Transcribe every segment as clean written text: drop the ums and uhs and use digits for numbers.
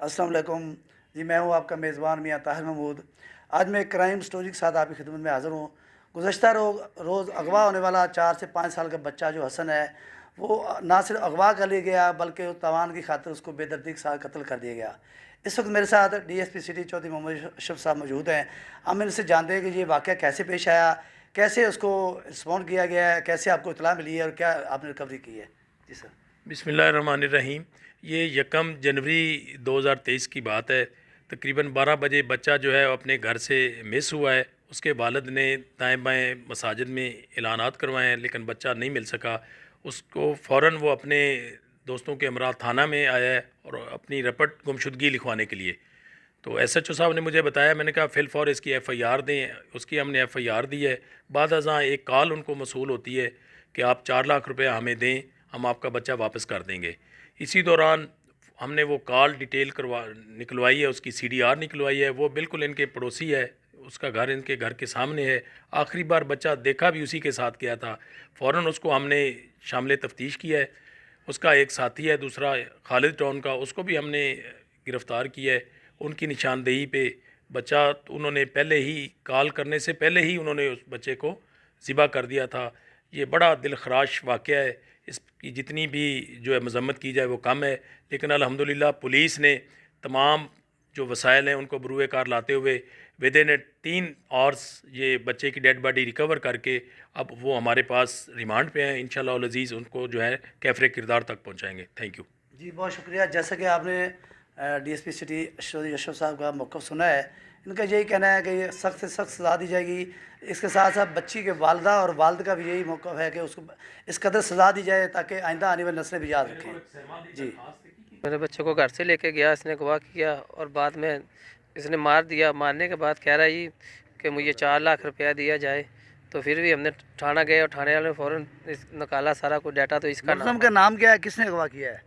अस्सलाम वालेकुम जी। मैं हूं आपका मेज़बान मियां ताहिर महमूद। आज मैं एक क्राइम स्टोरी के साथ आपकी खिदमत में हाज़िर हूं। गुज़श्ता रोज़ अगवा होने वाला 4 से 5 साल का बच्चा जो हसन है, वो ना सिर्फ अगवा कर लिया गया बल्कि तवान की खातिर उसको बेदर्दी के साथ कत्ल कर दिया गया। इस वक्त मेरे साथ DSP सिटी चौधरी मोहम्मद अशरफ साहब मौजूद हैं। हम इनसे जानते हैं कि ये वाक़या कैसे पेश आया, कैसे उसको रिस्पॉन्ड किया गया है, कैसे आपको इत्तला मिली है और क्या आपने रिकवरी की है। जी सर। बिस्मिल्लाहिर्रहमानिर्रहीम। ये 1 जनवरी 2023 की बात है। तकरीबन 12 बजे बच्चा जो है अपने घर से मिस हुआ है। उसके वालिद ने दाएं बाएं मसाजिद में ऐलानात करवाए हैं, लेकिन बच्चा नहीं मिल सका। उसको फ़ौरन वो अपने दोस्तों के हमरा थाना में आया है और अपनी रपट गुमशुदगी लिखवाने के लिए। तो SHO साहब ने मुझे बताया, मैंने कहा फ़िलफ़ौर इसकी FIR दें। उसकी हमने FIR दी है। बाद अज़ां एक कॉल उनको मसूल होती है कि आप 4 लाख रुपया हमें दें, हम आपका बच्चा वापस कर देंगे। इसी दौरान हमने वो कॉल डिटेल निकलवाई है, उसकी CDR निकलवाई है। वो बिल्कुल इनके पड़ोसी है, उसका घर इनके घर के सामने है। आखिरी बार बच्चा देखा भी उसी के साथ गया था। फ़ौरन उसको हमने शामिल तफ्तीश किया है। उसका एक साथी है दूसरा खालिद टाउन का, उसको भी हमने गिरफ़्तार किया है। उनकी निशानदेही पे बच्चा, उन्होंने पहले ही कॉल करने से पहले ही उन्होंने उस बच्चे को ज़िबा कर दिया था। ये बड़ा दिलखराश वाक़या है। इसकी जितनी भी जो है मज़म्मत की जाए वो कम है, लेकिन अल्हम्दुलिल्लाह पुलिस ने तमाम जो वसाइल हैं उनको बरूए कार लाते हुए विदिन 3 आवर्स ये बच्चे की डेड बॉडी रिकवर करके अब वो हमारे पास रिमांड पे हैं। इंशाल्लाह अल अज़ीज़ उनको जो है कैफ़रे किरदार तक पहुँचाएँगे। थैंक यू जी, बहुत शुक्रिया। जैसा कि आपने DSP सिटी चौधरी अशरफ साहब का मौक़िफ़ सुना है, इनका यही कहना है कि ये सख्त से सख्त सज़ा दी जाएगी। इसके साथ साथ बच्ची के वालदा और वालिद का भी यही मौक़िफ़ है कि उसको इस कदर सज़ा दी जाए ताकि आइंदा आने वाली नस्लें भी याद रखें। जी, मेरे बच्चे को घर से लेके गया, इसने अगवा किया और बाद में इसने मार दिया। मारने के बाद कह रहा है कि मुझे 4 लाख रुपया दिया जाए। तो फिर भी हमने थाना गए और थाने वाले ने फ़ौरन निकाला सारा कुछ डाटा। तो इसका मुलज़म का नाम क्या है, किसने अगवा किया है?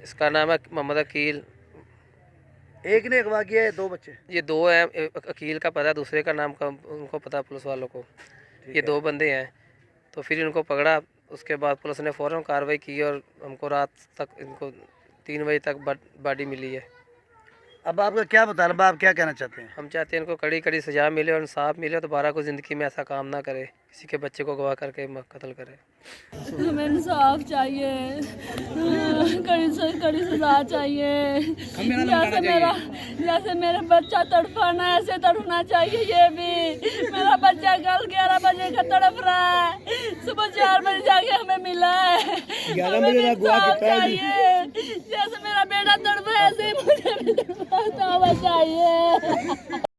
इसका नाम है मोहम्मद अकील। एक ने अगवा किया है, 2 बच्चे? ये 2 हैं। अकील का पता, दूसरे का नाम का उनको पता, पुलिस वालों को। ये 2 बंदे हैं। तो फिर इनको पकड़ा। उसके बाद पुलिस ने फ़ौरन कार्रवाई की और हमको रात तक इनको 3 बजे तक बॉडी मिली है। अब आपका क्या मुतालबा, आप क्या कहना चाहते हैं? हम चाहते हैं इनको कड़ी कड़ी सज़ा मिले और इंसाफ मिले, दोबारा को ज़िंदगी में ऐसा काम ना करे, किसी के बच्चे को गवाह करके कत्ल करे। हमें इंसाफ चाहिए, कड़ी से कड़ी सजा चाहिए। जैसे मेरा बच्चा तड़पा ना, ऐसे तड़पना चाहिए ये भी। मेरा बच्चा कल 11 बजे का तड़प रहा है, सुबह 4 बजे जाके हमें मिला है। हमें इंसाफ चाहिए। जैसे मेरा बेटा तड़पा ऐसे ही मुझे भी तड़पा चाहिए।